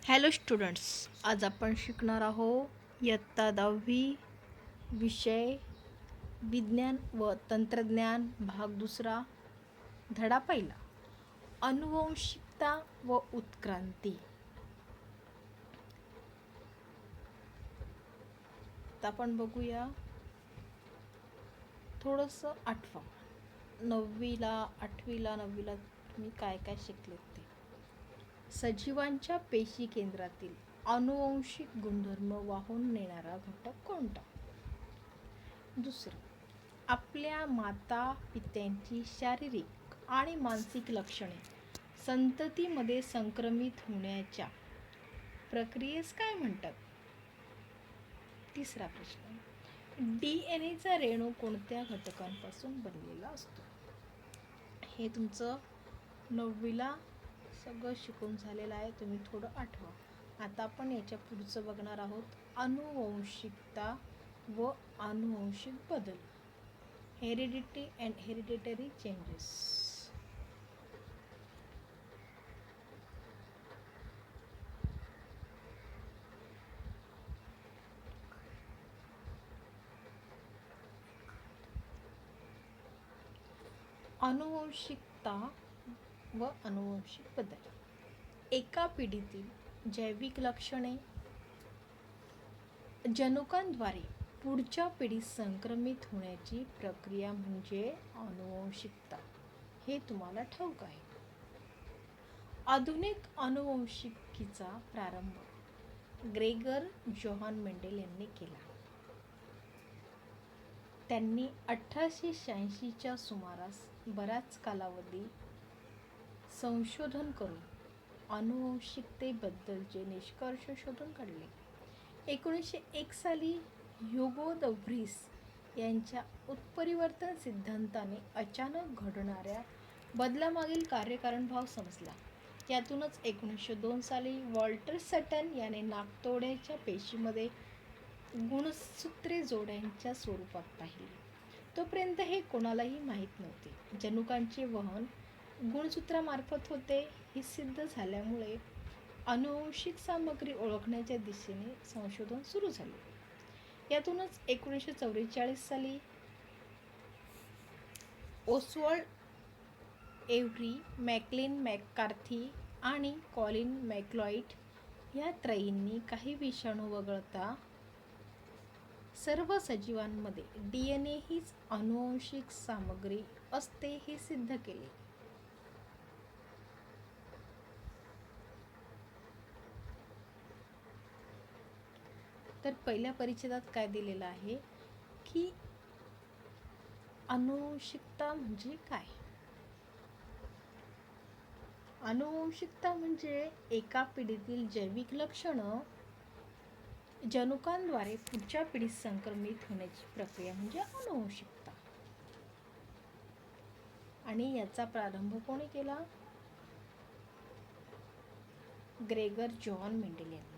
Hello students, आज आपण शिकणार आहोत इयत्ता 10वी विषय विज्ञान व तंत्रज्ञान भाग दुसरा धडा पहिला अनुवंशिकता व उत्क्रांती. आता आपण बघूया, थोडंसं आठवा 9वीला तुम्ही काय काय शिकलेत ते. सजीवांच्या पेशी केंद्रातील अनुवंशिक गुणधर्म वाहून नेणारा घटक कोणता? दुसरं, आपल्या माता पित्यांची शारीरिक आणि मानसिक लक्षणे संततीमध्ये संक्रमित होण्याच्या प्रक्रियेस काय म्हणतात? तिसरा प्रश्न, DNA रेणू कोणत्या घटकांपासून बनलेला असतो? हे तुमचं 9वीला सगळं शिकून झालेलं आहे. तुम्ही थोडं आठवा. आता आपण याच्या पुढचं बघणार आहोत अनुवंशिकता व अनुवंशिक बदल, हेरिडिटी अँड हेरिडिटरी चेंजेस. अनुवंशिकता व अनुवंशिक बदल. एका पिढीतील जैविक लक्षणे जनुकांद्वारे पुढच्या पिढीत संक्रमित होण्याची प्रक्रिया म्हणजे अनुवंशिकता. हे तुम्हाला ठाऊक आहे. आधुनिक अनुवंशिकीचा प्रारंभ ग्रेगर जोहान मेंडेल यांनी केला. त्यांनी 1886च्या सुमारास बराच कालावधी संशोधन करून अनुवंशिकतेबद्दलचे निष्कर्ष शोधून काढले. 1901 साली ह्युगो द व्हरीस यांच्या उत्परिवर्तन सिद्धांताने अचानक घडणाऱ्या बदलामागील कार्यकारणभाव समजला. यातूनच 1902 साली वॉल्टर सटन याने नाकतोड्याच्या पेशीमध्ये गुणसूत्रे जोड्यांच्या स्वरूपात पाहिली. तोपर्यंत हे कोणालाही माहीत नव्हते. जनुकांचे वहन गुणसूत्रामार्फत होते हे सिद्ध झाल्यामुळे अनुवंशिक सामग्री ओळखण्याच्या दिशेने संशोधन सुरू झाले. यातूनच 1944 साली ओस्वाल्ड एव्हरी, मॅकलीन मॅककार्थी आणि कॉलिन मॅकलॉईड या त्रयींनी काही विषाणू वगळता सर्व सजीवांमध्ये DNA हीच अनुवंशिक सामग्री असते हे सिद्ध केले. तर पहिल्या परिच्छेदात काय दिलेलं आहे की अनुवंशिकता म्हणजे काय? अनुवंशिकता म्हणजे एका पिढीतील जैविक लक्षणं जनुकांद्वारे पुढच्या पिढीत संक्रमित होण्याची प्रक्रिया म्हणजे अनुवंशिकता. आणि याचा प्रारंभ कोणी केला? ग्रेगर जोहान मेंडेल यांनी.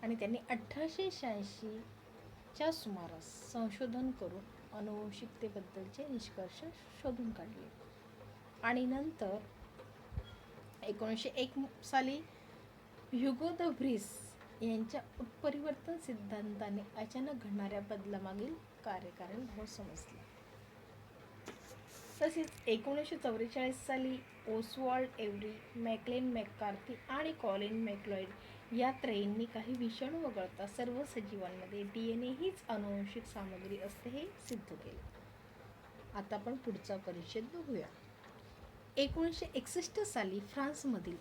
आणि त्यांनी 1886च्या सुमारास संशोधन करून अनुवंशिकतेबद्दलचे निष्कर्ष शोधून काढले. आणि नंतर 1901 साली ह्युगो द व्हरीस यांच्या उत्परिवर्तन सिद्धांताने अचानक घडणाऱ्या बदलामागील कार्यकारण भाव समजला. तसेच 1944 साली ओस्वाल्ड एव्हरी, मॅकलीन मॅककार्थी आणि कॉलिन मॅकलॉईड या त्रयींनी काही विषाणू वगळता सर्व सजीवांमध्ये DNA हीच अनुवंशिक सामग्री असते हे सिद्ध केले. आता आपण पुढचा परिच्छेद बघूया. 1961 साली फ्रान्समधील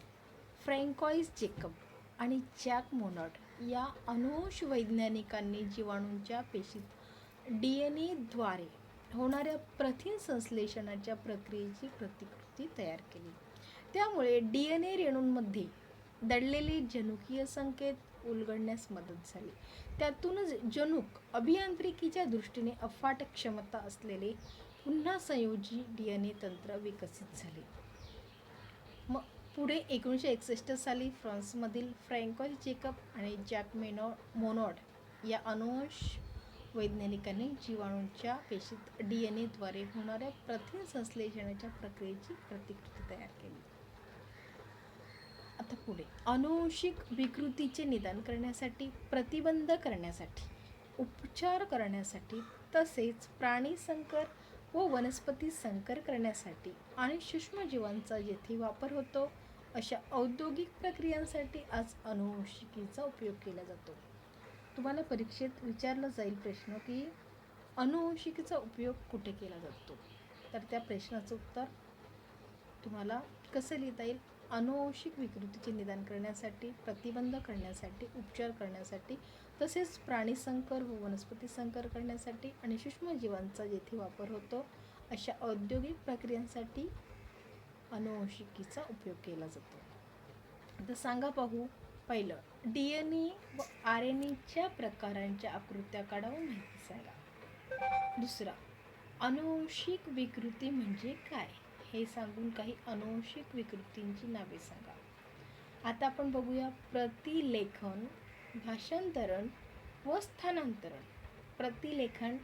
फ्रँकॉईस जेकब आणि जॅक मोनॉड या अनुवंश वैज्ञानिकांनी जीवाणूंच्या पेशीत DNA द्वारे होणाऱ्या प्रथिन संश्लेषणाच्या प्रक्रियेची प्रतिकृती तयार केली. त्यामुळे DNA रेणूंमध्ये दडलेले जनुकीय संकेत उलगडण्यास मदत झाली. त्यातूनच जनुक अभियांत्रिकीच्या दृष्टीने अफाट क्षमता असलेले पुन्हा संयोजी DNA तंत्र विकसित झाले. मग पुढे 1961 साली फ्रान्समधील फ्रँकॉईस जेकब आणि जॅक मोनॉड या अनुवंश वैज्ञानिकांनी जीवाणूंच्या पेशीत DNA द्वारे होणाऱ्या प्रथिन संश्लेषणाच्या प्रक्रियेची प्रतिकृती तयार केली. आता पुढे अनुवांशिक विकृतीचे निदान करण्यासाठी, प्रतिबंध करण्यासाठी, उपचार करण्यासाठी, तसेच प्राणी संकर व वनस्पती संकर करण्यासाठी आणि सूक्ष्मजीवांचा जेथे वापर होतो अशा औद्योगिक प्रक्रियांसाठी आज अनुवांशिकीचा उपयोग केला जातो. तुम्हाला परीक्षेत विचारलं जाईल प्रश्न की अनुवांशिकीचा उपयोग कुठे केला जातो, तर त्या प्रश्नाचं उत्तर तुम्हाला कसं लिहिता येईल? अनुवांशिक विकृतीचे निदान करण्यासाठी, प्रतिबंध करण्यासाठी, उपचार करण्यासाठी, तसेच प्राणी संकर व वनस्पती संकर करण्यासाठी आणि सूक्ष्मजीवांचा जेथे वापर होतो अशा औद्योगिक प्रक्रियांसाठी अनुवांशिकीचा उपयोग केला जातो. आता सांगा पाहू. पहिलं, DNA व RNAच्या प्रकारांच्या आकृत्या काढून माहिती सांगा. दुसरा, अनुवांशिक विकृती म्हणजे काय हे सांगून काही अनुवांशिक विकृतींची नावे सांगा. आता आपण बघूया प्रतिलेखन, भाषांतरण व स्थानांतरण. प्रतिलेखन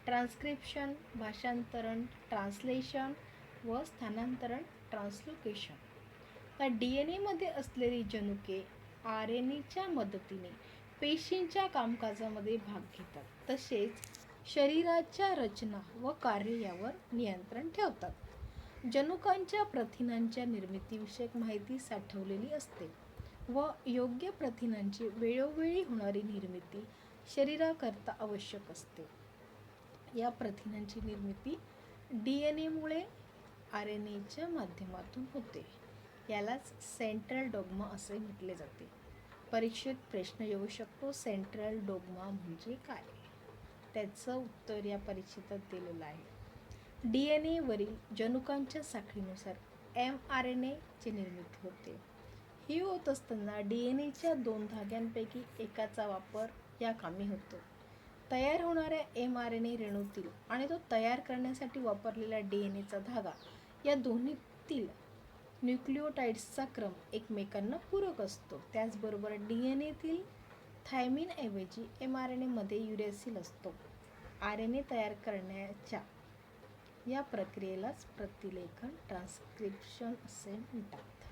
ट्रान्स्क्रिप्शन, भाषांतरण ट्रान्सलेशन व स्थानांतरण ट्रान्सलोकेशन. तर DNA मध्ये असलेली जनुके RNAच्या मदतीने पेशींच्या कामकाजामध्ये भाग घेतात, तसेच शरीराच्या रचना व कार्य यावर नियंत्रण ठेवतात. जनुकांच्या प्रथिनांच्या निर्मितीविषयक माहिती साठवलेली असते व योग्य प्रथिनांची वेळोवेळी होणारी निर्मिती शरीराकरता आवश्यक असते. या प्रथिनांची निर्मिती DNA मुळे RNAच्या माध्यमातून होते. यालाच सेंट्रल डॉग्मा असे म्हटले जाते. परीक्षेत प्रश्न येऊ शकतो, सेंट्रल डॉग्मा म्हणजे काय? त्याचं उत्तर या परीक्षेत दिलेलं आहे. DNA वरील जनुकांच्या साखळीनुसार mRNA ची निर्मिती होते. ही होत असताना DNAच्या 2 धाग्यांपैकी एकाचा वापर या कामी होतो. तयार होणाऱ्या mRNA रेणूतील आणि तो तयार करण्यासाठी वापरलेला DNAचा धागा या दोन्हीतील न्यूक्लिओटाइड्सचा क्रम एकमेकांना पूरक असतो. त्याचबरोबर DNAतील थायमिनऐवजी mRNA मध्ये युरॅसिल असतो. RNA तयार करण्याच्या या प्रक्रियेलाच प्रतिलेखन ट्रान्स्क्रिप्शन असे म्हणतात.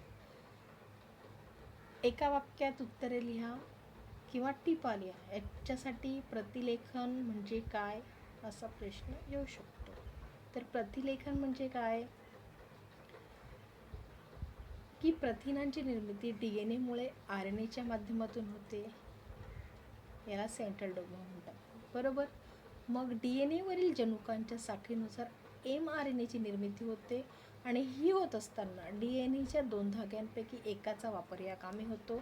एका वाक्यात उत्तरे लिहा किंवा टिपा लिहा. याच्यासाठी प्रतिलेखन म्हणजे काय असा प्रश्न येऊ शकतो. तर प्रतिलेखन म्हणजे काय की प्रथिनांची निर्मिती DNA मुळे RNAच्या माध्यमातून होते. याला सेंट्रल डॉग्मा म्हणतात. बरोबर. मग DNA वरील जनुकांच्या साखळीनुसार mRNA ची निर्मिती होते आणि ही होत असताना DNAच्या 2 धाग्यांपैकी एकाचा वापर या कामी होतो.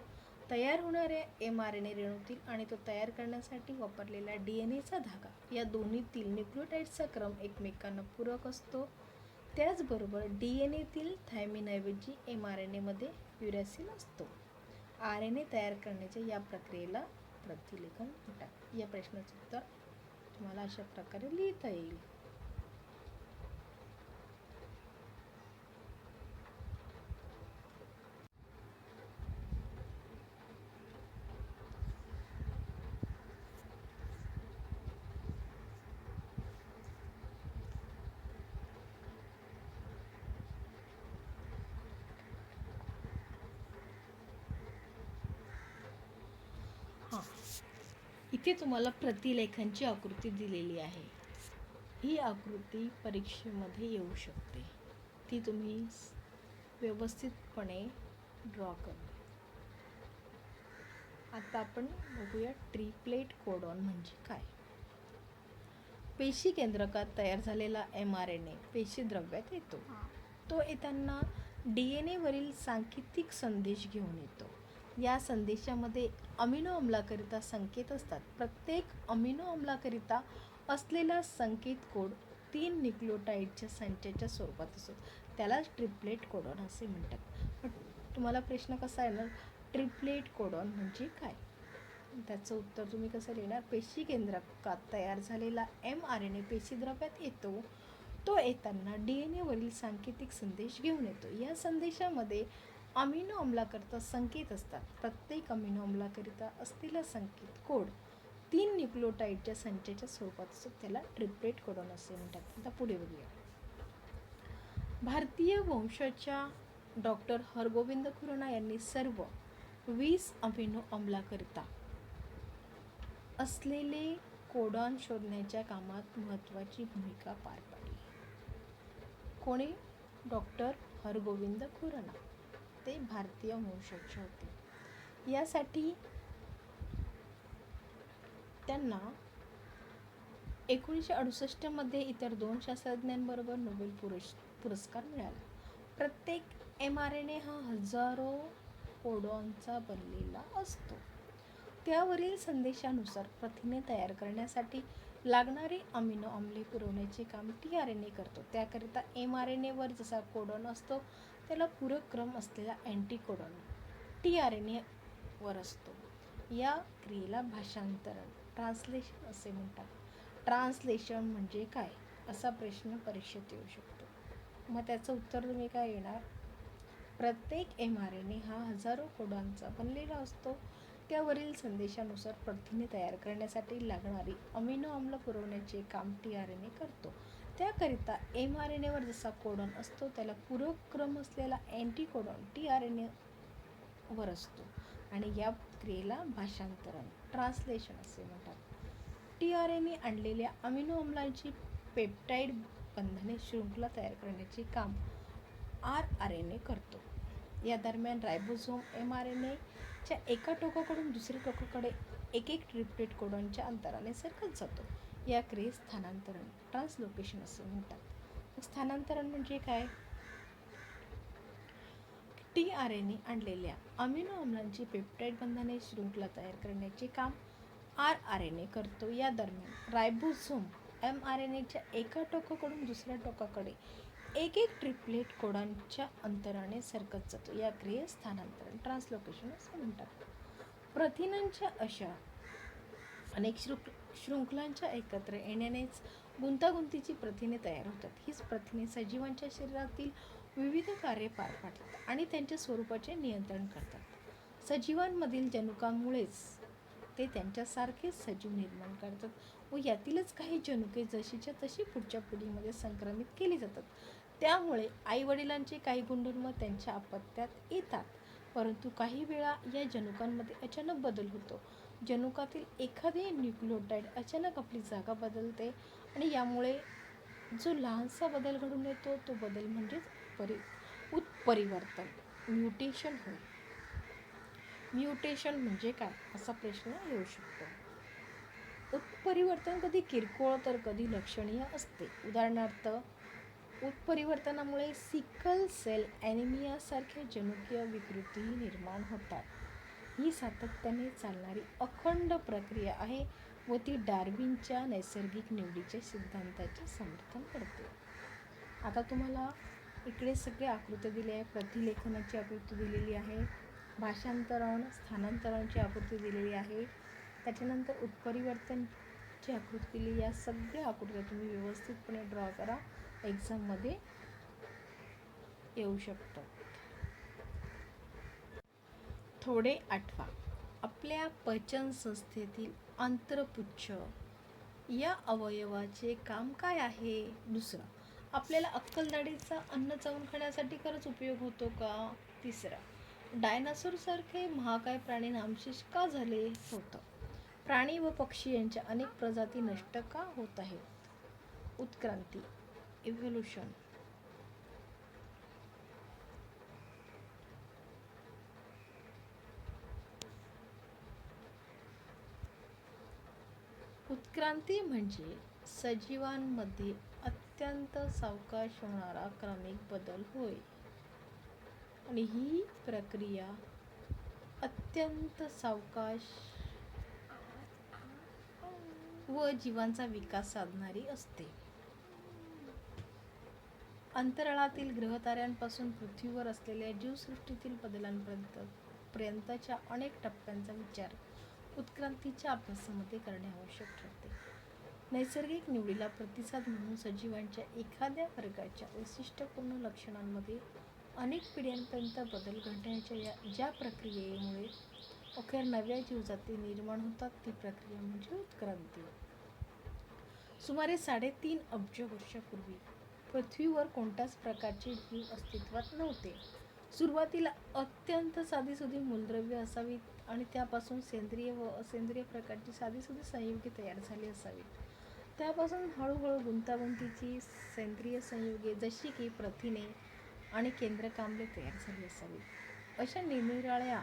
तयार होणाऱ्या mRNA रेणूतील आणि तो तयार करण्यासाठी वापरलेला DNAचा धागा या दोन्हीतील न्यूक्लिओटाइड्सचा क्रम एकमेकांना पूरक असतो. त्याचबरोबर DNAतील थायमिनऐवजी mRNA मध्ये युरॅसिल असतो. RNA तयार करण्याच्या या प्रक्रियेला प्रतिलेखन म्हणतात. या प्रश्नाचं उत्तर तुम्हाला अशा प्रकारे लिहिता येईल. इथे तुम्हाला प्रतिलेखनची आकृती दिलेली आहे. ही आकृती परीक्षेमध्ये येऊ शकते. ती तुम्ही व्यवस्थितपणे ड्रॉ करा. आता आपण बघूया ट्रिप्लेट कोडॉन म्हणजे काय. पेशी केंद्रकात तयार झालेला mRNA पेशी द्रव्यात येतो. तो येताना DNA वरील सांकेतिक संदेश घेऊन येतो. या संदेशामध्ये अमिनो अम्लाकरिता संकेत असतात. प्रत्येक अमिनो अम्लाकरिता असलेला संकेत कोड 3 न्यूक्लिओटाइडच्या संचाच्या स्वरूपात असतो. त्यालाच ट्रिप्लेट कोडॉन असे म्हणतात. तुम्हाला प्रश्न कसा येणार, ट्रिप्लेट कोडॉन म्हणजे काय? त्याचं उत्तर तुम्ही कसं लिहिणार? पेशी केंद्रकात तयार झालेला mRNA पेशी द्रव्यात येतो. तो येताना DNA वरील सांकेतिक संदेश घेऊन येतो. या संदेशामध्ये अमिनो अम्लाकरिता संकेत असतात. प्रत्येक अमिनो अम्लाकरिता असलेला संकेत कोड 3 न्यूक्लिओटाइडच्या संचाच्या स्वरूपात असतो. त्याला ट्रिप्लेट कोडॉन असे म्हणतात. आता पुढे बघूया. भारतीय वंशाच्या डॉक्टर हरगोविंद खुराना यांनी सर्व 20 अमिनो अम्लाकरिता असलेले कोडॉन शोधण्याच्या कामात महत्त्वाची भूमिका पार पाडली. कोणी? डॉक्टर हरगोविंद खुराना. ते भारतीय वंशाचे होते. यासाठी त्यांना 1968 मध्ये इतर 2 शास्त्रज्ञांबरोबर नोबेल पुरस्कार मिळाला. प्रत्येक mRNA हा हजारो कोडॉनचा बनलेला असतो. त्यावरील संदेशानुसार प्रथिने तयार करण्यासाठी लागणारी अमिनो आम्ले पुरवण्याचे काम tRNA करतो. त्याकरिता mRNA वर जसा कोडॉन असतो त्याला पूरक क्रम असलेला अँटीकोडॉन tRNA वर असतो. या क्रियेला भाषांतरण ट्रान्सलेशन असे म्हणतात. ट्रान्सलेशन म्हणजे काय असा प्रश्न परीक्षेत येऊ शकतो. मग त्याचं उत्तर तुम्ही काय येणार? प्रत्येक mRNA हा हजारो कोडॉनचा बनलेला असतो. त्यावरील संदेशानुसार प्रथिने तयार करण्यासाठी लागणारी अमिनो आम्ल पुरवण्याचे काम tRNA करतो. त्याकरिता mRNA वर जसा कोडॉन असतो त्याला पूरक क्रम असलेला अँटीकोडॉन tRNA वर असतो आणि या क्रियेला भाषांतरण ट्रान्सलेशन असे म्हणतात. tRNA आणलेल्या अमिनो आम्लांची पेप्टाइड बंधने शृंखला तयार करण्याचे काम rRNA करतो. या दरम्यान रायबोझोम mRNA च्या एका टोकाकडून दुसऱ्या टोकाकडे एक ट्रिप्लेट कोडॉनच्या अंतराने सरकत जातो. या क्रियेस स्थानांतरण ट्रान्सलोकेशन असे म्हणतात. स्थानांतरण म्हणजे काय? tRNA आणलेल्या अमिनो आम्लांची पेप्टाइड बंधने शृंखला तयार करण्याचे काम rRNA करतो. या दरम्यान रायबोझोम mRNA च्या एका टोकाकडून दुसऱ्या टोकाकडे एक ट्रिप्लेट कोडॉनच्या अंतराने सरकत जातो. या क्रियेस स्थानांतरण ट्रान्सलोकेशन असे म्हणतात. प्रथिनांच्या अशा अनेक शृंखलांच्या एकत्र येण्यानेच गुंतागुंतीची प्रथिने तयार होतात. हीच प्रथिने सजीवांच्या शरीरातील विविध कार्ये पार पाडतात आणि त्यांच्या स्वरूपाचे नियंत्रण करतात. सजीवांमधील जनुकांमुळेच ते त्यांच्यासारखेच सजीव निर्माण करतात व यातीलच काही जनुके जशीच्या तशी पुढच्या पिढीमध्ये संक्रमित केली जातात. त्यामुळे आईवडिलांचे काही गुणधर्म त्यांच्या अपत्यात येतात. परंतु काही वेळा या जनुकांमध्ये अचानक बदल होतो. जनुकातील एखादी न्यूक्लियोटाइड अचानक आपली जागा बदलते आणि यामुळे जो लहानसा बदल घडून येतो तो बदल म्हणजेच उत्परिवर्तन म्युटेशन होय. म्युटेशन म्हणजे काय असा प्रश्न येऊ शकतो. उत्परिवर्तन कधी किरकोळ तर कधी लक्षणीय असते. उदाहरणार्थ उत्परिवर्तनामुळे सिकल सेल ॲनिमिया सारख्या जनुकीय विकृती निर्माण होतात. ही सातत्याने चालणारी अखंड प्रक्रिया आहे व ती डार्विनच्या नैसर्गिक निवडीच्या सिद्धांताचे समर्थन करते. आता तुम्हाला इकडे सगळे आकृत्या दिल्या आहे. प्रतिलेखनाची आकृती दिलेली आहे, भाषांतरण स्थानांतरणाची आकृती दिलेली आहे, त्याच्यानंतर उत्परिवर्तनची आकृती दिली. या सगळ्या आकृत्या तुम्ही व्यवस्थितपणे ड्रॉ करा, एक्झाममध्ये येऊ शकतो. थोडे आठवा. आपल्या पचन संस्थेतील आंत्रपुच्छ या अवयवाचे काम काय आहे? दुसरा, आपल्याला अक्कलदाढीचा अन्न चावून खाण्यासाठी खरंच उपयोग होतो का? तिसरा, डायनासोर सारखे महाकाय प्राणी नामशेष का झाले होतं? प्राणी व पक्षी यांच्या अनेक प्रजाती नष्ट का होत आहेत? उत्क्रांती इव्होल्यूशन. उत्क्रांती म्हणजे सजीवांमध्ये अत्यंत सावकाश होणारा क्रमिक बदल होय आणि ही प्रक्रिया अत्यंत सावकाश व जीवांचा विकास साधणारी असते. अंतराळातील ग्रहताऱ्यांपासून पृथ्वीवर असलेल्या जीवसृष्टीतील बदलांपर्यंतच्या अनेक टप्प्यांचा विचार उत्क्रांतीच्या अभ्यासामध्ये करणे आवश्यक ठरते. नैसर्गिक निवडीला प्रतिसाद म्हणून सजीवांच्या एखाद्या वर्गाच्या वैशिष्ट्यपूर्ण लक्षणांमध्ये अनेक पिढ्यांपर्यंत बदल घडण्याच्या ज्या प्रक्रियेमुळे अखेर नव्या जीवजाती निर्माण होतात ती प्रक्रिया म्हणजे उत्क्रांती. सुमारे 3.5 अब्ज वर्षापूर्वी पृथ्वीवर कोणत्याच प्रकारचे जीव अस्तित्वात नव्हते. सुरुवातीला अत्यंत साधीसुधी मूलद्रव्य असावीत आणि त्यापासून सेंद्रिय व असेंद्रिय प्रकारची साधीसुधी संयुगे तयार झाली असावीत. त्यापासून हळूहळू गुंतागुंतीची सेंद्रिय संयुगे जशी की प्रथिने आणि केंद्रक आम्ले तयार झाली असावीत. अशा निरनिराळ्या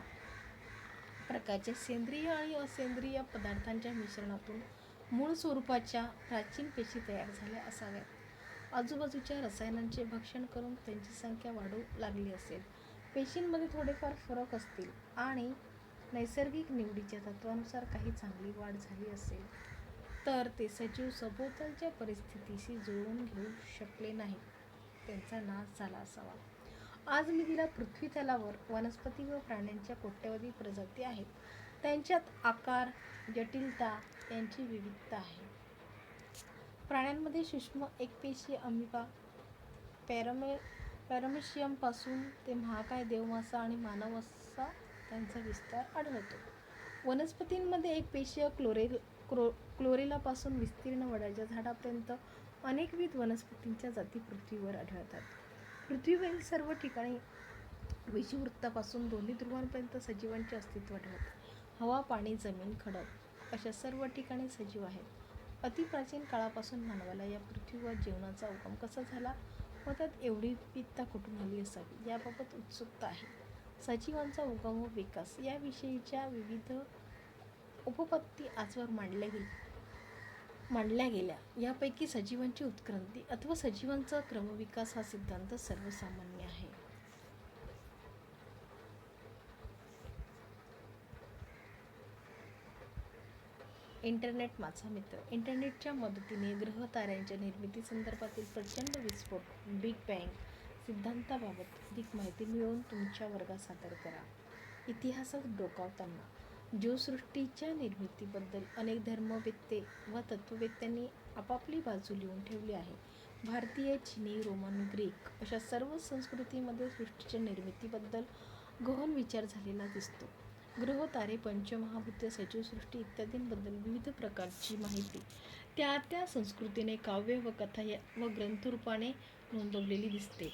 प्रकारच्या सेंद्रिय आणि असेंद्रिय पदार्थांच्या मिश्रणातून मूळ स्वरूपाच्या प्राचीन पेशी तयार झाल्या असाव्यात. आजूबाजूच्या रसायनांचे भक्षण करून त्यांची संख्या वाढू लागली असेल. पेशींमध्ये थोडेफार फरक असतील आणि नैसर्गिक निवडीच्या तत्वानुसार काही चांगली वाढ झाली असेल तर ते सजीव सभोवतालच्या परिस्थितीशी जुळवून घेऊ शकले नाहीत, त्यांचा नाश झाला असावा. आज मी तिला पृथ्वी तलावर वनस्पती व प्राण्यांच्या कोट्यवधी प्रजाती आहेत. त्यांच्यात आकार, जटिलता यांची विविधता आहे. प्राण्यांमध्ये सूक्ष्म एकपेशीय अमिबा, पॅरामेशियम पासून ते महाकाय देवमासा आणि मानव असा त्यांचा विस्तार आढळतो. वनस्पतींमध्ये एकपेशीय क्लोरेलापासून विस्तीर्ण वडाच्या झाडापर्यंत अनेकविध वनस्पतींच्या जाती पृथ्वीवर आढळतात. पृथ्वीवरील सर्व ठिकाणी विषुववृत्तापासून दोन्ही ध्रुवांपर्यंत सजीवांचे अस्तित्व आढळते. हवा, पाणी, जमीन, खडक अशा सर्व ठिकाणी सजीव आहेत. अतिप्राचीन काळापासून मानवाला या पृथ्वीवर जीवनाचा उगम कसा झाला व त्यात एवढी विविधता कुठून आली असावी याबाबत उत्सुकता आहे. सजीवांचा उगम व विकास याविषयीच्या विविध उपपत्ती आजवर मांडल्या गेल्या. यापैकी सजीवांची उत्क्रांती अथवा सजीवांचा क्रमविकास हा सिद्धांत सर्वसामान्य आहे. इंटरनेट माझा मित्र. इंटरनेटच्या मदतीने ग्रहताऱ्यांच्या निर्मितीसंदर्भातील प्रचंड विस्फोट बिग बँग सिद्धांताबाबत अधिक माहिती मिळवून तुमच्या वर्गात सादर करा. इतिहासात डोकावताना जीवसृष्टीच्या निर्मितीबद्दल अनेक धर्मवेत्ते व तत्त्ववेत्त्यांनी आपापली बाजू लिहून ठेवली आहे. भारतीय, चीनी, रोमन, ग्रीक अशा सर्व संस्कृतींमध्ये सृष्टीच्या निर्मितीबद्दल गहन विचार झालेला दिसतो. ग्रह, तारे, पंचमहाभूते, सजीवसृष्टी इत्यादींबद्दल विविध प्रकारची माहिती त्या त्या संस्कृतीने काव्य व कथा व ग्रंथरूपाने नोंदवलेली दिसते.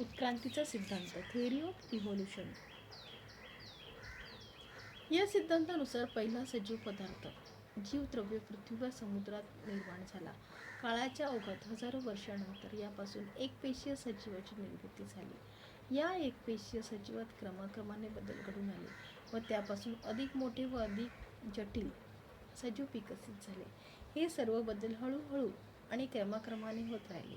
उत्क्रांतीचा सिद्धांत, थेअरी ऑफ इव्होल्यूशन. या सिद्धांतानुसार पहिला सजीव पदार्थ, जीवद्रव्य पृथ्वीवर समुद्रात निर्माण झाला. काळाच्या ओघात हजारो वर्षांनंतर यापासून एकपेशीय सजीवाची निर्मिती झाली. या एकपेशीय सजीवात क्रमाक्रमाने बदल घडून आले व त्यापासून अधिक मोठे व अधिक जटिल सजीव विकसित झाले. हे सर्व बदल हळूहळू आणि क्रमाक्रमाने होत राहिले.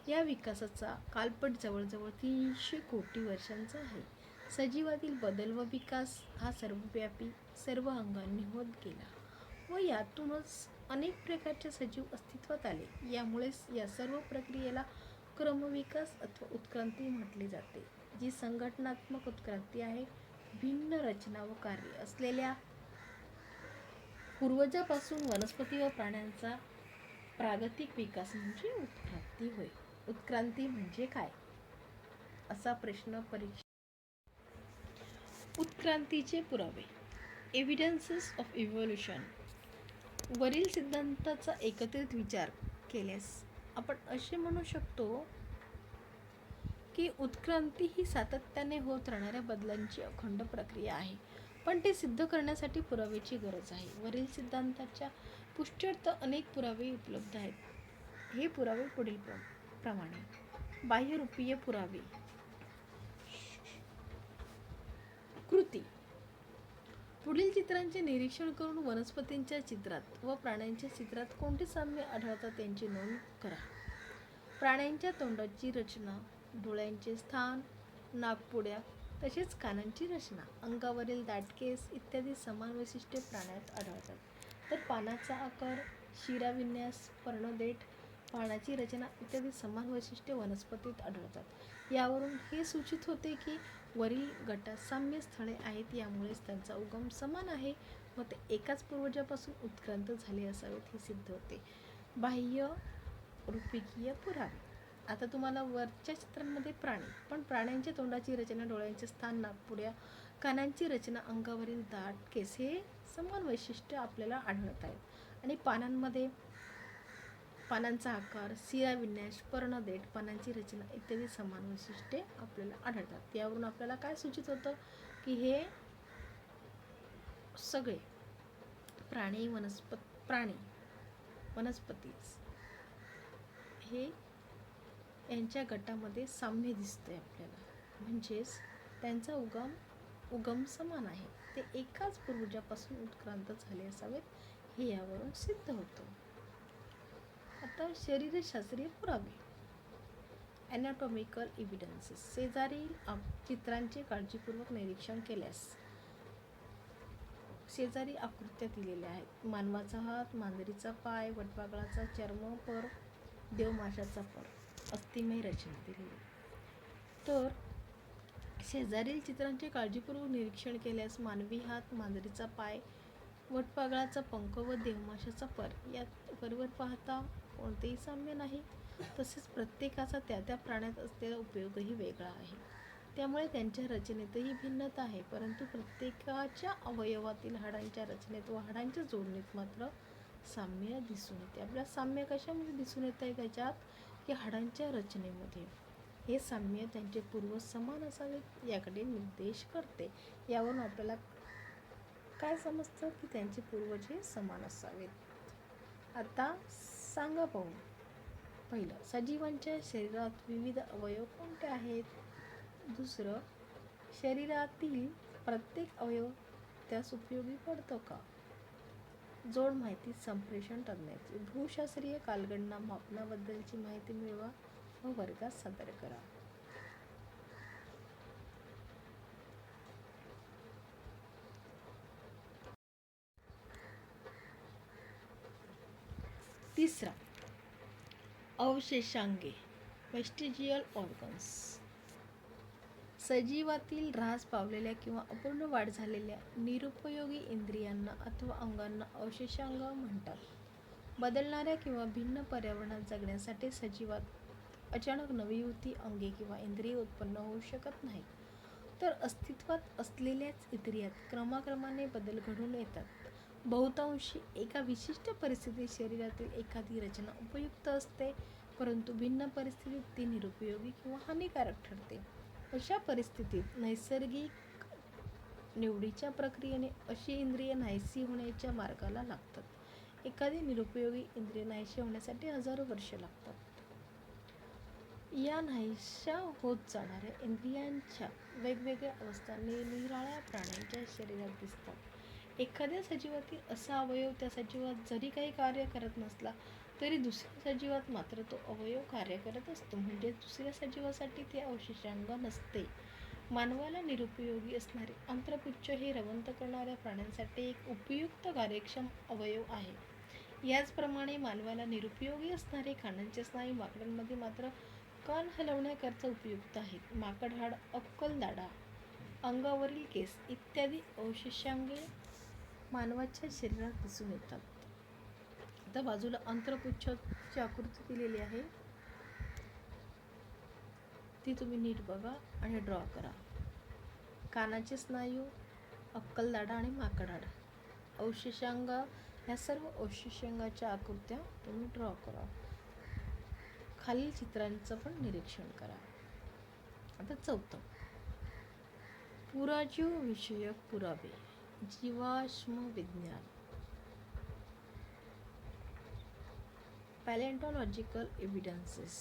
या विकासाचा कालपट जवळजवळ 300 कोटी वर्षांचा आहे. सजीवातील बदल व विकास हा सर्वव्यापी, सर्व अंगांनी होत गेला व यातूनच अनेक प्रकारचे सजीव अस्तित्वात आले. यामुळेच या सर्व प्रक्रियेला क्रमविकास अथवा उत्क्रांती म्हटले जाते, जी संघटनात्मक उत्क्रांती आहे. भिन्न रचना व कार्य असलेल्या पूर्वजापासून वनस्पती व प्राण्यांचा प्रागतिक विकास म्हणजे उत्क्रांती होय. उत्क्रांती म्हणजे काय असा प्रश्न परीक्षा. उत्क्रांतीचे पुरावे, एव्हिडन्सेस ऑफ इव्होल्यूशन. वरील सिद्धांताचा एकत्रित विचार केल्यास आपण असे म्हणू शकतो की उत्क्रांती ही सातत्याने होत राहणाऱ्या बदलांची अखंड प्रक्रिया आहे, पण ते सिद्ध करण्यासाठी पुराव्याची गरज आहे. वरील सिद्धांताच्या पुष्ट्यर्थ अनेक पुरावे उपलब्ध आहेत. हे पुरावे पुढील प्रमाणे. बाह्यरूपीय पुरावे. कृती. पुढील चित्रांचे निरीक्षण करून वनस्पतींच्या चित्रात व प्राण्यांच्या चित्रात कोणते साम्य आढळतात यांची नोंद करा. प्राण्यांच्या तोंडाची रचना, डोळ्यांचे स्थान, नाकपुड्या तसेच कानांची रचना, अंगावरील दाट केस इत्यादी समान वैशिष्ट्ये प्राण्यात आढळतात. तर पानाचा आकार, शिराविन्यास, पर्णदेठ, पानाची रचना इत्यादी समान वैशिष्ट्ये वनस्पतीत आढळतात. यावरून हे सूचित होते की वरील गटात साम्य स्थळे आहेत. यामुळेच त्यांचा उगम समान आहे व ते एकाच पूर्वजापासून उत्क्रांत झाले असावेत हे सिद्ध होते. बाह्य रूपिकीय पुरावे. आता तुम्हाला वरच्या चित्रांमध्ये प्राणी, पण प्राण्यांच्या तोंडाची रचना, डोळ्यांचे स्थान, नाकपुड्या, कानांची रचना, अंगावरील दाट केस हे समान वैशिष्ट्य आपल्याला आढळत आहेत. आणि पानांमध्ये पानांचा आकार, शिराविन्यास, पर्णदेठ, पानांची रचना इत्यादी समान वैशिष्ट्ये आपल्याला आढळतात. यावरून आपल्याला काय सूचित होतं की हे सगळे प्राणी वनस्पती हे यांच्या गटामध्ये साम्य दिसतंय आपल्याला. म्हणजेच त्यांचा उगम समान आहे. ते एकाच पूर्वजापासून उत्क्रांत झाले असावेत हे यावरून सिद्ध होतं. आता शरीरशास्त्रीय पुरावे. ॲनाटॉमिकल एव्हिडन्सेस. शेजारील चित्रांचे काळजीपूर्वक निरीक्षण केल्यास शेजारी आकृत्या दिलेल्या आहेत. मानवाचा हात, मांजरीचा पाय, वटवाघळाचा चर्म, पर, देवमाशाचा पर, अस्थिमय रचना दिलेली. तर शेजारील चित्रांचे काळजीपूर्वक निरीक्षण केल्यास मानवी हात, मांजरीचा पाय, वटवाघळाचा पंख व देवमाशाचा पर यात वरवर पाहता कोणतेही साम्य नाही. तसेच प्रत्येकाचा त्या प्राण्यात असलेला उपयोगही वेगळा आहे. त्यामुळे त्यांच्या रचनेतही भिन्नता आहे. परंतु प्रत्येकाच्या अवयवातील हाडांच्या रचनेत व हाडांच्या जोडणीत मात्र साम्य दिसून येते. आपल्याला साम्य कशामध्ये दिसून येत आहे? त्याच्यात की हाडांच्या रचनेमध्ये. हे साम्य त्यांचे पूर्वज समान असावेत याकडे निर्देश करते. यावरून आपल्याला काय समजतं की त्यांचे पूर्वज हे समान असावेत. आता सांगा पाहू. पहिलं, सजीवांच्या शरीरात विविध अवयव कोणते आहेत? दुसरं, शरीरातील प्रत्येक अवयव त्यास उपयोगी पडतो का? जोड माहिती संप्रेषण तज्ञाची. भूशास्त्रीय कालगणना मापनाबद्दलची माहिती मिळवा व वर्गात सादर करा. तिसरा, अवशेषांगे, वेस्टिजियल ऑर्गन्स. सजीवातील ऱ्हास पावलेल्या किंवा अपूर्ण वाढ झालेल्या निरुपयोगी इंद्रियांना अथवा अंगांना अवशेषांग म्हणतात. बदलणाऱ्या किंवा भिन्न पर्यावरणात जगण्यासाठी सजीवात अचानक नवी युती, अंगे किंवा इंद्रिय उत्पन्न होऊ शकत नाहीत. तर अस्तित्वात असलेल्याच इंद्रियात क्रमाक्रमाने बदल घडून येतात. बहुतांशी एका विशिष्ट परिस्थितीत शरीरातील एखादी रचना उपयुक्त असते, परंतु भिन्न परिस्थितीत ती निरुपयोगी किंवा हानिकारक ठरते. अशा परिस्थितीत नैसर्गिक निवडीच्या प्रक्रियेने अशी इंद्रिय नाहीशी होण्याच्या मार्गाला लागतात. एखादी निरुपयोगी इंद्रिय नाहीशी होण्यासाठी हजारो वर्षे लागतात. या नाहीशा होत जाणाऱ्या इंद्रियांच्या वेगवेगळ्या अवस्था निरनिराळ्या प्राण्यांच्या शरीरात दिसतात. एखाद्या सजीवातील असा अवयव त्या सजीवात जरी काही कार्य करत नसला तरी दुसऱ्या सजीवात मात्र तो अवयव कार्य करत असतो. म्हणजे दुसऱ्या सजीवासाठी ते अवशेषांग नसते. मानवाला निरुपयोगी असणारे आंत्रपुच्छ हे रवंथ करणाऱ्या प्राण्यांसाठी एक उपयुक्त कार्यक्षम अवयव आहे. याचप्रमाणे मानवाला निरुपयोगी असणारे कानांचे स्नायू माकडांमध्ये मात्र कान हलवण्याकरता उपयुक्त आहेत. माकड हाड, अक्कल दाढा, अंगावरील केस इत्यादी अवशेषांगे मानवाच्या शरीरात दिसून येतात. आता बाजूला आंत्रपुच्छाची आकृती दिलेली आहे, ती तुम्ही नीट बघा आणि ड्रॉ करा. कानाचे स्नायू, अक्कल दाढा आणि माकड हाड, अवशेषांग, ह्या सर्व अवशेषांगाच्या आकृत्या तुम्ही ड्रॉ करा. खालील चित्रांचं पण निरीक्षण करा. आता चौथं, पुराजीव विषयक पुरावे. जीवाश्म विज्ञान. पॅलेंटॉलॉजिकल एव्हिडन्सेस.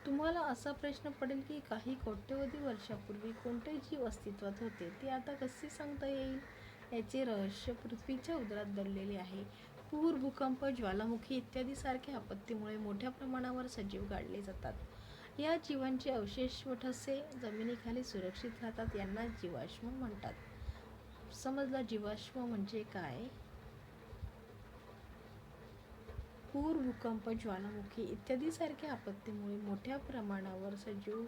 तुम्हाला असा प्रश्न पडेल की काही कोट्यवधी वर्षापूर्वी कोणते जीव अस्तित्वात होते ते आता कसे सांगता येईल? याचे रहस्य पृथ्वीच्या उदरात दडलेले आहे. पूर, भूकंप, ज्वालामुखी इत्यादी सारख्या आपत्तीमुळे मोठ्या प्रमाणावर सजीव गाडले जातात. या जीवांचे अवशेष व ठसे जमिनीखाली सुरक्षित राहतात. यांना जीवाश्म म्हणतात. समजलं जीवाश्म म्हणजे काय? पूर, भूकंप, ज्वालामुखी इत्यादी सारख्या आपत्तीमुळे मोठ्या प्रमाणावर सजीव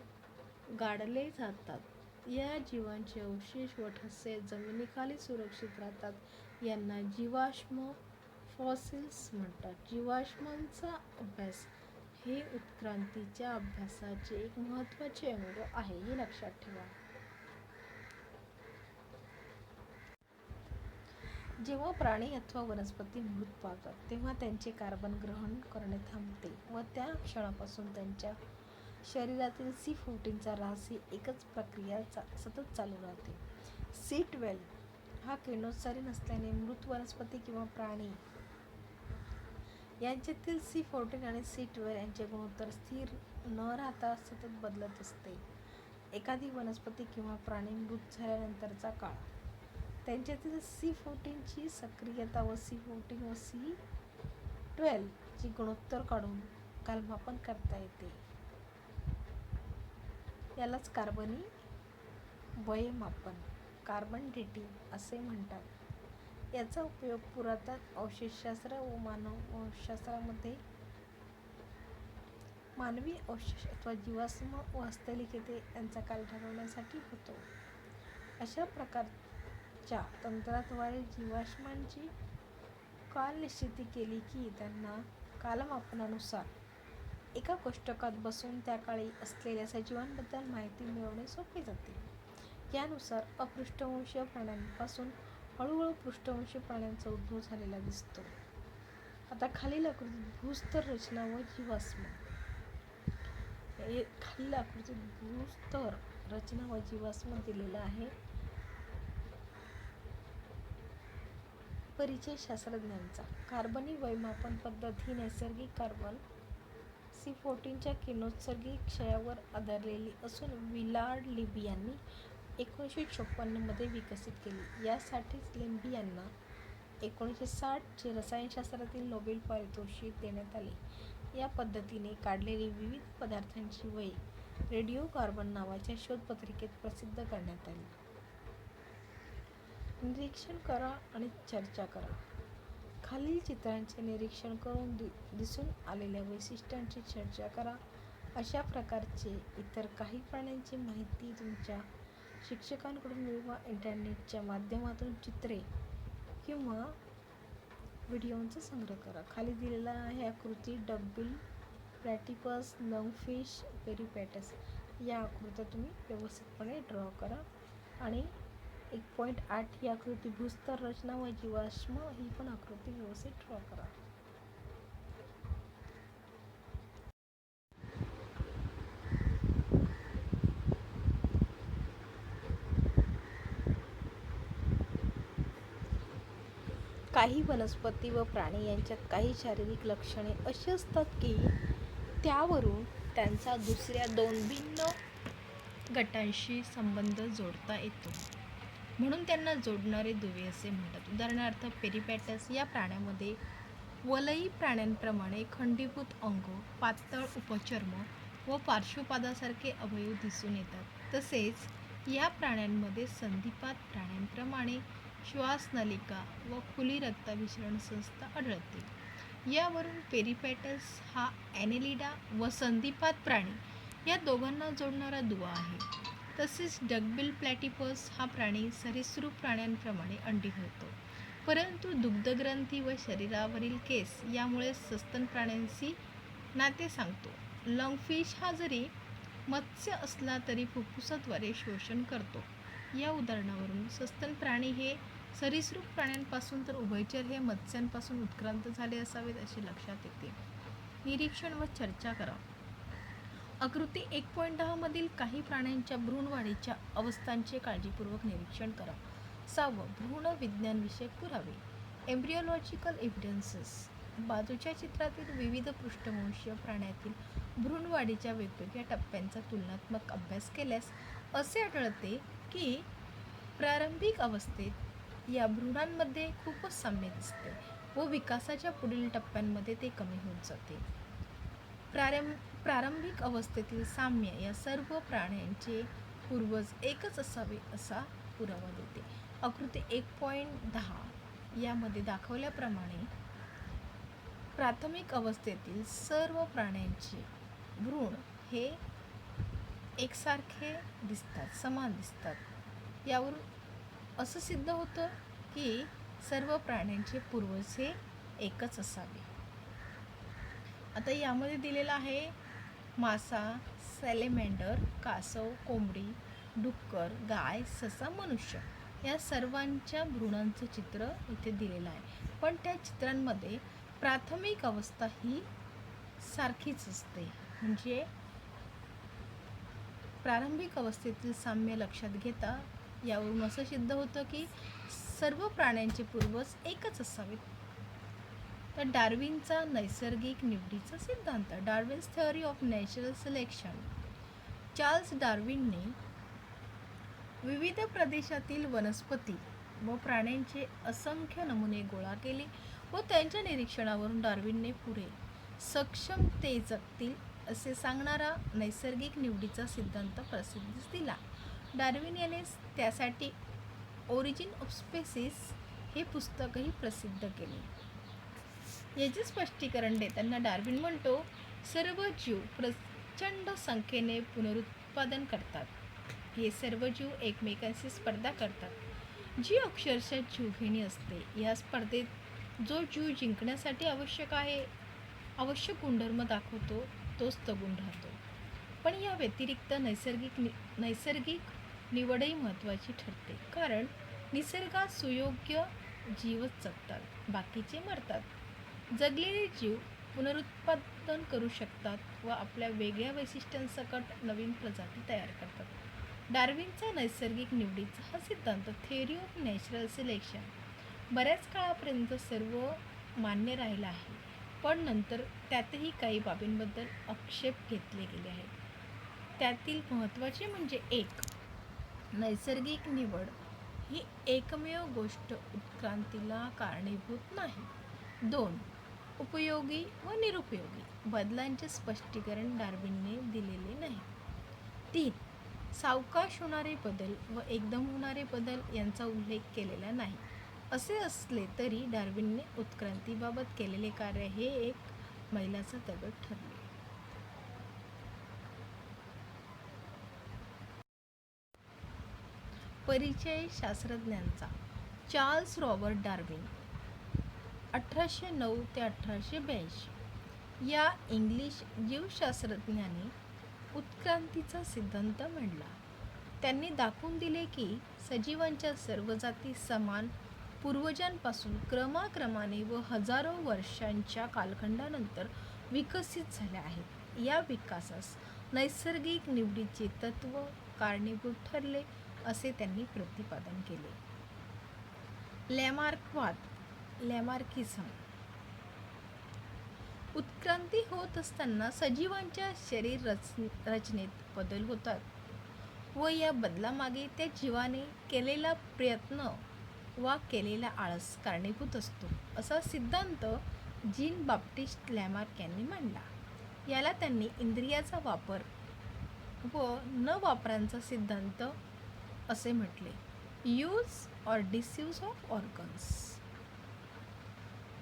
गाडले जातात. या जीवांचे अवशेष व ठसे जमिनीखाली सुरक्षित राहतात. यांना जीवाश्म, फॉसिल्स म्हणतात. जीवाश्मांचा अभ्यास हे उत्क्रांतीच्या अभ्यासाचे एक महत्त्वाचे अंग आहे, हे लक्षात ठेवा. जेव्हा प्राणी अथवा वनस्पती मृत पावतात तेव्हा त्यांचे कार्बन ग्रहण करणे थांबते व त्या क्षणापासून त्यांच्या शरीरातील C14चा ऱ्हास ही एकच प्रक्रिया सतत चालू राहते. C12 हा किरणोत्सारी नसल्याने मृत वनस्पती किंवा प्राणी यांच्यातील C14 आणि C12 यांचे गुणोत्तर स्थिर न राहता सतत बदलत असते. एखादी वनस्पती किंवा प्राणी मृत झाल्यानंतरचा काळ त्यांच्यातील C14 ची सक्रियता व C14 व C12 ची गुणोत्तर काढून कालमापन करता येते. यालाच कार्बनी वयमापन कार्बन डेटिंग असे म्हणतात. याचा उपयोग पुरातन अवशेषशास्त्र व मानवशास्त्रामध्ये मानवी अवशेष अथवा जीवाश्म व हस्तलिखिते यांचा काल ठरवण्यासाठी होतो. अशा प्रकारच्या तंत्राद्वारे जीवाश्मांची कालनिश्चिती केली की त्यांना कालमापनानुसार एका कोष्टकात बसवून त्या काळी असलेल्या सजीवांबद्दल माहिती मिळवणे सोपे जाते. यानुसार अपृष्ठवंशीय प्राण्यांपासून हळूहळू पृष्ठवंशी प्राण्यांचा उद्भव झालेला दिसतो. आता खालील आकृतीत भूस्तर रचना व जीवाश्म भूस्तर रचना व जीवाश्म दिलेला आहे. परिचय शास्त्रज्ञांचा. कार्बनी वयमापन पद्धत ही नैसर्गिक कार्बन C14 च्या किरणोत्सर्गी क्षयावर आधारलेली असून विलार्ड लिबी यांनी 1956 मध्ये विकसित केली. यासाठीच लिबी यांना 1960 चे रसायनशास्त्रातील नोबेल पारितोषिक देण्यात आले. या पद्धतीने काढलेली विविध पदार्थांची वये रेडिओकार्बन नावाच्या शोधपत्रिकेत प्रसिद्ध करण्यात आली. निरीक्षण करा आणि चर्चा करा. खालील चित्रांचे निरीक्षण करून दिसून आलेल्या वैशिष्ट्यांची चर्चा करा. अशा प्रकारचे इतर काही प्राण्यांची माहिती तुमच्या शिक्षकांकडून मिळवा. इंटरनेटच्या माध्यमातून चित्रे किंवा व्हिडिओंचा संग्रह करा. खाली दिलेला आहे आकृती डकबिल, प्लॅटिपस, लंगफिश, पेरिपॅटस. या आकृत्या तुम्ही व्यवस्थितपणे ड्रॉ करा. आणि 1.8 ही आकृती भूस्तर रचना व जीवाश्म ही पण आकृती व्यवस्थित ड्रॉ करा. काही वनस्पती व प्राणी यांच्यात काही शारीरिक लक्षणे अशी असतात की त्यावरून त्यांचा दुसऱ्या दोन भिन्न गटांशी संबंध जोडता येतो. म्हणून त्यांना जोडणारे दुवे असे म्हणतात. उदाहरणार्थ पेरिपॅटस या प्राण्यामध्ये वलयी प्राण्यांप्रमाणे खंडीभूत अंग, पातळ उपचर्म व पार्श्वपादासारखे अवयव दिसून येतात. तसेच या प्राण्यांमध्ये संधिपात प्राण्यांप्रमाणे श्वासनलिका व खुली रक्ताभिसरण संस्था आढळते. यावरून पेरिपॅटस हा ॲनेलिडा व संधिपात प्राणी या दोघांना जोडणारा दुवा आहे. तसेच डकबिल प्लॅटिपस हा प्राणी सरीसृप प्राण्यांप्रमाणे अंडी घालतो, परंतु दुग्धग्रंथी व शरीरावरील केस यामुळे सस्तन प्राण्यांशी नाते सांगतो. लंगफिश हा जरी मत्स्य असला तरी फुफ्फुसाद्वारे शोषण करतो. या उदाहरणावरून सस्तन प्राणी हे सरीसृप प्राण्यांपासून तर उभयचर हे मत्स्यांपासून उत्क्रांत झाले असावेत असे लक्षात येते. निरीक्षण व चर्चा करा. आकृती 1.10 मधील काही प्राण्यांच्या भ्रूणवाढीच्या अवस्थांचे काळजीपूर्वक निरीक्षण करा. 6. भ्रूण विज्ञानविषयक पुरावे. Embryological evidences. बाजूच्या चित्रातील विविध पृष्ठवंशीय प्राण्यातील भ्रूणवाढीच्या वेगवेगळ्या टप्प्यांचा तुलनात्मक अभ्यास केल्यास असे आढळते की प्रारंभिक अवस्थेत या भ्रूणांमध्ये खूपच साम्य दिसते व विकासाच्या पुढील टप्प्यांमध्ये ते कमी होत जाते. प्रारंभिक अवस्थेतील साम्य या सर्व प्राण्यांचे पूर्वज एकच असावे असा पुरावा देते. आकृती 1.10 यामध्ये दाखवल्याप्रमाणे प्राथमिक अवस्थेतील सर्व प्राण्यांचे भ्रूण हे एकसारखे दिसतात, समान दिसतात. यावरून असं सिद्ध होतं की सर्व प्राण्यांचे पूर्वज हे एकच असावे. आता यामध्ये दिलेलं आहे मासा, सॅलेमेंडर, कासव, कोंबडी, डुक्कर, गाय, ससा, मनुष्य. या सर्वांच्या भ्रूणांचं चित्र इथे दिलेलं आहे. पण त्या चित्रांमध्ये प्राथमिक अवस्था ही सारखीच असते. म्हणजे प्रारंभिक अवस्थेतील साम्य लक्षात घेता यावरून असं सिद्ध होतं की सर्व प्राण्यांचे पूर्वज एकच असावेत. तर डार्विनचा नैसर्गिक निवडीचा सिद्धांत, Darwin's theory of natural selection. Charles डार्विनने विविध प्रदेशातील वनस्पती व प्राण्यांचे असंख्य नमुने गोळा केले व त्यांच्या निरीक्षणावरून डार्विनने पुढे सक्षम ते जगतील असे सांगणारा नैसर्गिक निवडीचा सिद्धांत प्रसिद्धीस दिला. डार्विन याने त्यासाठी ओरिजिन ऑफ स्पेसीस हे पुस्तकही प्रसिद्ध केले. याचे स्पष्टीकरण देताना डार्विन म्हणतो, सर्व जीव प्रचंड संख्येने पुनरुत्पादन करतात. हे सर्व जीव एकमेकांशी स्पर्धा करतात, जी अक्षरशः जीवघेणी असते. या स्पर्धेत जो जीव जिंकण्यासाठी आवश्यक गुणधर्म दाखवतो तोच तगून राहतो. पण या व्यतिरिक्त नैसर्गिक निवडही महत्त्वाची ठरते, कारण निसर्गात सुयोग्य जीवच जगतात, बाकीचे मरतात. जगलेले जीव पुनरुत्पादन करू शकतात व आपल्या वेगळ्या वैशिष्ट्यांसकट नवीन प्रजाती तयार करतात. डार्विनचा नैसर्गिक निवडीचा हा सिद्धांत, थिअरी ऑफ नॅचरल सिलेक्शन, बऱ्याच काळापर्यंत सर्व मान्य राहिला आहे, पण नंतर त्यातही काही बाबींबद्दल आक्षेप घेतले गेले आहेत. त्यातील महत्त्वाचे म्हणजे 1. नैसर्गिक निवड ही एकमेव गोष्ट उत्क्रांतीला कारणीभूत नाही. 2. उपयोगी व निरुपयोगी बदलांचे स्पष्टीकरण डार्विनने दिलेले नाही. 3. सावकाश होणारे बदल व एकदम होणारे बदल यांचा उल्लेख केलेला नाही. असे असले तरी डार्विनने उत्क्रांतीबाबत केलेले कार्य हे एक मैलाचा दगड ठरले. परिचय शास्त्रज्ञांचा. चार्ल्स रॉबर्ट डार्विन 1809 ते 1882 या इंग्लिश जीवशास्त्रज्ञाने उत्क्रांतीचा सिद्धांत मांडला. त्यांनी दाखवून दिले की सजीवांच्या सर्व जाती समान पूर्वजांपासून क्रमाक्रमाने व हजारो वर्षांच्या कालखंडानंतर विकसित झाल्या आहेत. या विकासास नैसर्गिक निवडीचे तत्त्व कारणीभूत ठरले असे त्यांनी प्रतिपादन केले. लॅमार्कवाद, लॅमार्किझम. उत्क्रांती होत असताना सजीवांच्या शरीर रचनेत बदल होतात व या बदलामागे त्या जीवाने केलेला प्रयत्न वा केलेला आळस कारणीभूत असतो, असा सिद्धांत जीन बाप्टिस्ट लॅमार्क यांनी मांडला. याला त्यांनी इंद्रियाचा वापर व न वापरांचा सिद्धांत असे म्हटले, use or disuse of organs.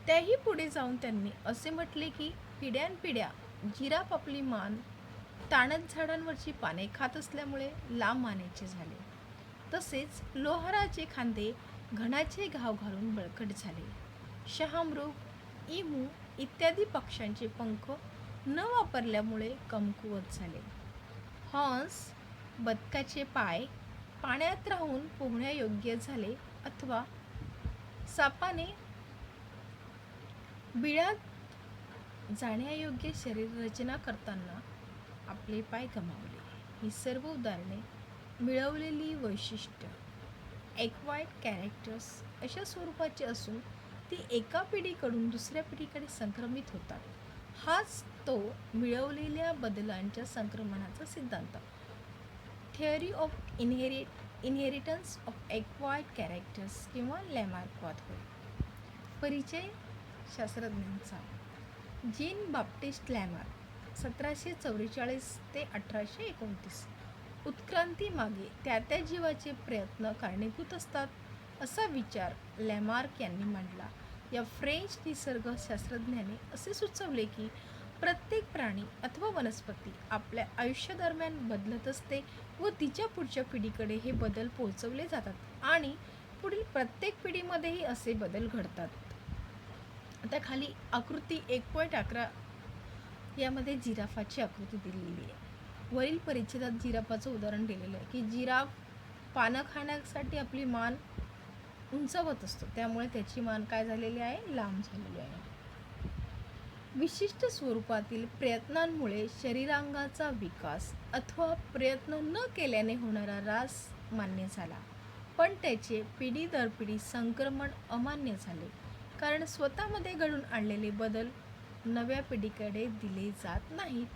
त्याही पुढे जाऊन त्यांनी असे म्हटले की पिढ्यानपिढ्या जिराफ आपली मान ताणत झाडांवरची पाने खात असल्यामुळे लांब मानेचे झाले. तसेच लोहाराचे खांदे घणाचे घाव घालून बळकट झाले. शहामृग, इमू इत्यादी पक्ष्यांचे पंख न वापरल्यामुळे कमकुवत झाले. हंस, बदकाचे पाय पाण्यात राहून पोहण्यायोग्य झाले अथवा सापाने बिळात जाण्यायोग्य शरीररचना करताना आपले पाय गमावले. ही सर्व उदाहरणे मिळवलेली वैशिष्ट्य एक्वायर्ड कॅरेक्टर्स अशा स्वरूपाची असून ती एका पिढीकडून दुसऱ्या पिढीकडे संक्रमित होतात. हाच तो मिळवलेल्या बदलांच्या संक्रमणाचा सिद्धांत, theory of inheritance of acquired characters किंवा लॅमार्कवाद होय. परिचय शास्त्रज्ञांचा. जीन बाप्टिस्ट लॅमार्क 1744 ते 1829. उत्क्रांती मागे त्या जीवाचे प्रयत्न कारणीभूत असतात असा विचार लॅमार्क यांनी मांडला. या फ्रेंच निसर्गशास्त्रज्ञाने असे सुचवले की प्रत्येक प्राणी अथवा वनस्पती आपल्या आयुष्यादरम्यान बदलत असते व तिच्या पुढच्या पिढीकडे हे बदल पोहोचवले जातात आणि पुढील प्रत्येक पिढीमध्येही असे बदल घडतात. आता खाली आकृती 1.11 यामध्ये जिराफाची आकृती दिलेली आहे. वरील परिच्छेदात जिराफाचं उदाहरण दिलेलं आहे की जिराफ पानं खाण्यासाठी आपली मान उंचावत असतो, त्यामुळे त्याची मान काय झालेली आहे, लांब झालेली आहे. विशिष्ट स्वरूपातील प्रयत्नांमुळे शरीरांगाचा विकास अथवा प्रयत्न न केल्याने होणारा ऱ्हास मान्य झाला, पण त्याचे पिढी दर पिढी संक्रमण अमान्य झाले, कारण स्वतःमध्ये घडून आणलेले बदल नव्या पिढीकडे दिले जात नाहीत.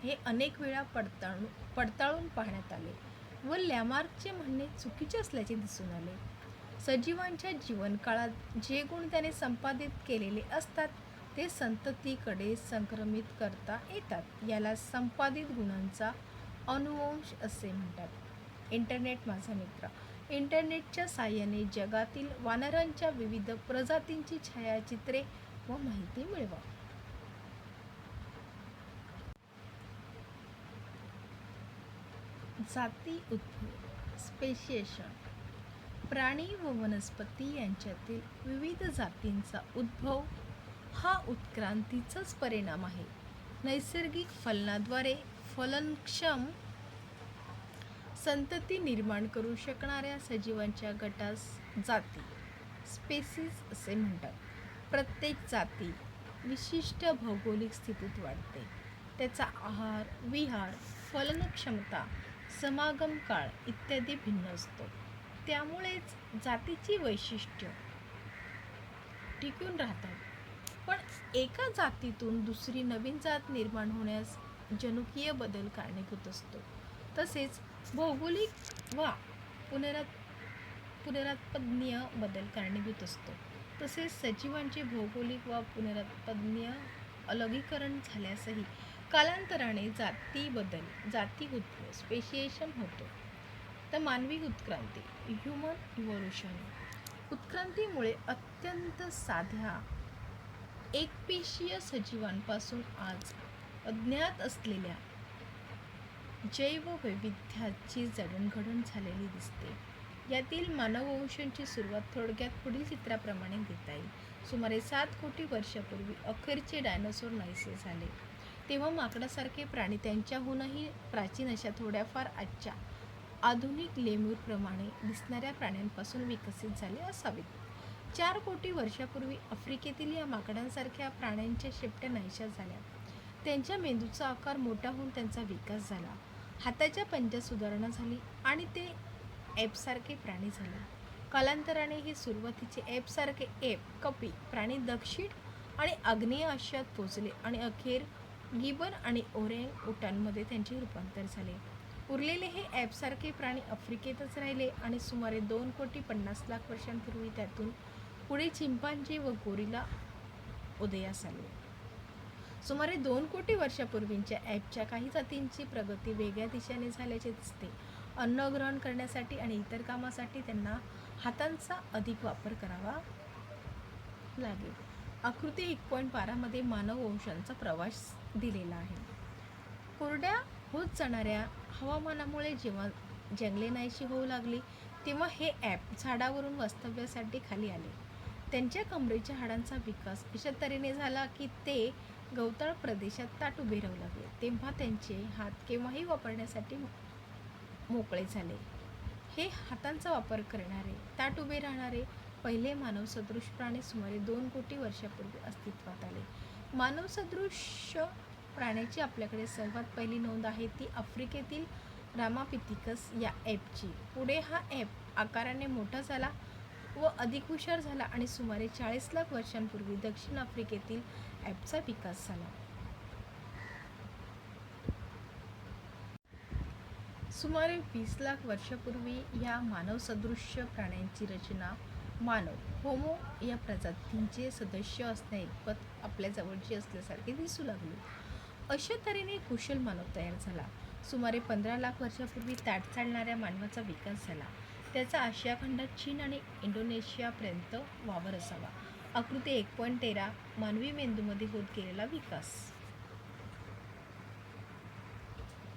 हे अनेक वेळा पडताळून पाहण्यात आले व लॅमार्कचे म्हणणे चुकीचे असल्याचे दिसून आले. सजीवांच्या जीवनकाळात जे गुण त्याने संपादित केलेले असतात ते संततीकडे संक्रमित करता येतात. याला संपादित गुणांचा अनुवंश असे म्हणतात. इंटरनेट माझा मित्र. इंटरनेटच्या साहाय्याने जगातील वानरांच्या विविध प्रजातींची छायाचित्रे व माहिती मिळवा. जाती उद्भव, स्पेशिएशन. प्राणी व वनस्पती यांच्यातील विविध जातींचा उद्भव हा उत्क्रांतीचाच परिणाम आहे. नैसर्गिक फलनाद्वारे फलनक्षम संतती निर्माण करू शकणाऱ्या सजीवांच्या गटास जाती, स्पेसीज असे म्हणतात. प्रत्येक जाती विशिष्ट भौगोलिक स्थितीत वाढते. त्याचा आहार, विहार, फलनक्षमता, समागम काळ इत्यादी भिन्न असतो. त्यामुळेच जातीची वैशिष्ट्य टिकून राहतात. पण एका जातीतून दुसरी नवीन जात निर्माण होण्यास जनुकीय बदल कारणीभूत असतो. तसेच भौगोलिक वा पुनरुत्पादनीय बदल कारणीभूत असतो. तसेच सजीवांचे भौगोलिक वा पुनरुत्पादनीय अलगीकरण झाल्यासही कालांतराने जाती उद्भव, स्पेशिएशन होतो. तर मानवी उत्क्रांती, ह्युमन इव्होल्यूशन. उत्क्रांतीमुळे अत्यंत साध्या एकपेशीय सजीवांपासून आज अज्ञात असलेल्या जैववैविध्याची जडणघडण झालेली दिसते. यातील मानववंशाची सुरुवात थोडक्यात पुढील चित्राप्रमाणे देता येईल. सुमारे 7 कोटी वर्षापूर्वी अखेरचे डायनासोर नाहीसे झाले. तेव्हा माकडासारखे प्राणी त्यांच्याहूनही प्राचीन अशा थोड्याफार आजच्या आधुनिक लेम्यूरप्रमाणे दिसणाऱ्या प्राण्यांपासून विकसित झाले असावेत. 4 कोटी वर्षापूर्वी आफ्रिकेतील या माकडांसारख्या प्राण्यांच्या शेपट्या नाहीशा झाल्या. त्यांच्या मेंदूचा आकार मोठा होऊन त्यांचा विकास झाला. हाताच्या पंजात सुधारणा झाली आणि ते एपसारखे प्राणी झाले. कालांतराने हे सुरुवातीचे एपसारखे कपी प्राणी दक्षिण आणि आग्नेय आशियात पोचले आणि अखेर गिबन आणि ओरँग उटानमध्ये त्यांचे रूपांतर झाले. उरलेले हे ॲपसारखे प्राणी आफ्रिकेतच राहिले आणि सुमारे 2 कोटी 50 लाख वर्षांपूर्वी त्यातून पुढे चिंपांजी व गोरिला उदयास आले. सुमारे 2 कोटी वर्षापूर्वीच्या ॲपच्या काही जातींची प्रगती वेगळ्या दिशेने झाल्याचे दिसते. अन्न ग्रहण करण्यासाठी आणि इतर कामासाठी त्यांना हातांचा अधिक वापर करावा लागेल. आकृती 1.12 मध्ये मानव वंशाचा प्रवास दिलेला आहे. कोरड्या होत जाणाऱ्या हवामानामुळे जेव्हा जंगले नाहीशी होऊ लागली तेव्हा हे ॲप झाडावरून वास्तव्यासाठी खाली आले. त्यांच्या कमरेच्या हाडांचा विकास अशा तऱ्हेने झाला की ते गवताळ प्रदेशात ताठ उभे राहू लागले. तेव्हा त्यांचे हात केव्हाही वापरण्यासाठी मोकळे झाले. हे हातांचा वापर करणारे, ताठ उभे राहणारे पहिले मानवसदृश प्राणी सुमारे 2 कोटी वर्षापूर्वी अस्तित्वात आले. मानवसदृश प्राण्याची आपल्याकडे सर्वात पहिली नोंद आहे ती आफ्रिकेतील रामापिथिकस या ॲपची. पुढे हा ॲप आकाराने मोठा झाला व अधिक हुशार झाला आणि सुमारे 40 लाख वर्षांपूर्वी दक्षिण आफ्रिकेतील ॲपचा विकास झाला. सुमारे 20 लाख वर्षापूर्वी या मानवसदृश प्राण्यांची रचना मानव, होमो या प्रजातींचे सदस्य असण्याइतपत आपल्या जवळची असल्यासारखे दिसू लागली. अशा तऱ्हेने कुशल मानव तयार झाला. सुमारे 15 लाख वर्षापूर्वी ताठ चालणाऱ्या मानवाचा विकास झाला. त्याचा आशिया खंडात चीन आणि इंडोनेशियापर्यंत वावर असावा. आकृती 1.13 मानवी मेंदूमध्ये होत गेलेला विकास.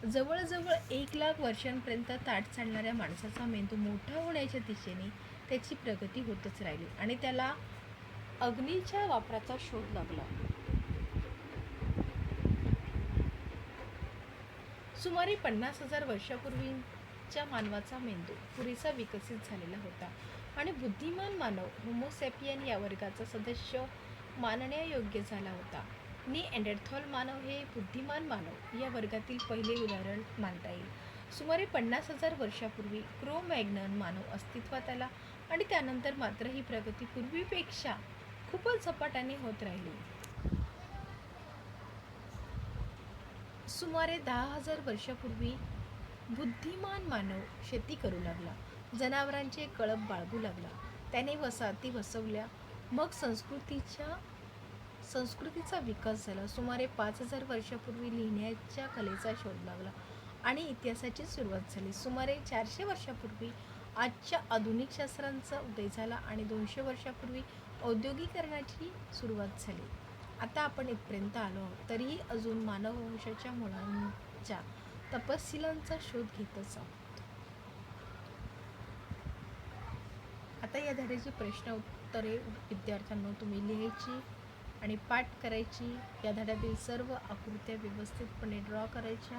जवळजवळ 1 लाख वर्षांपर्यंत ताठ चालणाऱ्या माणसाचा मेंदू मोठा होण्याच्या दिशेने त्याची प्रगती होतच राहिली आणि त्याला अग्नीच्या वापराचा शोध लागला. सुमारे 50,000 वर्षापूर्वी आजच्या मानवाचा मेंदू पुरेसा विकसित झालेला होता आणि बुद्धिमान मानव होमोसॅपियन या वर्गाचा सदस्य मानण्यायोग्य झाला होता. निअँडरथॉल मानव हे बुद्धिमान मानव या वर्गातील पहिले उदाहरण मानता येईल. सुमारे 50,000 वर्षापूर्वी क्रो मॅग्नन मानव अस्तित्वात आला आणि त्यानंतर मात्र ही प्रगती पूर्वीपेक्षा खूपच झपाट्याने होत राहिली. सुमारे 10,000 वर्षापूर्वी बुद्धिमान मानव शेती करू लागला, जनावरांचे कळप बाळगू लागला, त्याने वसाहती वसवल्या. मग संस्कृतीचा विकास झाला. सुमारे 5,000 वर्षापूर्वी लिहिण्याच्या कलेचा शोध लागला आणि इतिहासाची सुरुवात झाली. सुमारे 400 वर्षापूर्वी आजच्या आधुनिक शास्त्रांचा उदय झाला आणि 200 वर्षापूर्वी औद्योगिकरणाची सुरुवात झाली. आता आपण इथपर्यंत आलो आहोत, तरीही अजून मानववंशाच्या मुळांच्या तपशिलांचा शोध घेतच आहोत. आता या धड्याची प्रश्न उत्तरे विद्यार्थ्यांना तुम्ही लिहायची आणि पाठ करायची. या धड्यातील सर्व आकृत्या व्यवस्थितपणे ड्रॉ करायच्या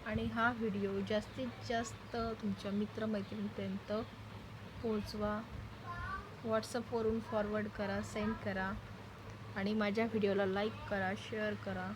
आणि हा व्हिडिओ जास्तीत जास्त तुमच्या मित्रमैत्रिणींपर्यंत पोहोचवा. व्हॉट्सअपवरून फॉरवर्ड करा, सेंड करा आणि माझ्या व्हिडिओला लाईक करा, शेअर करा.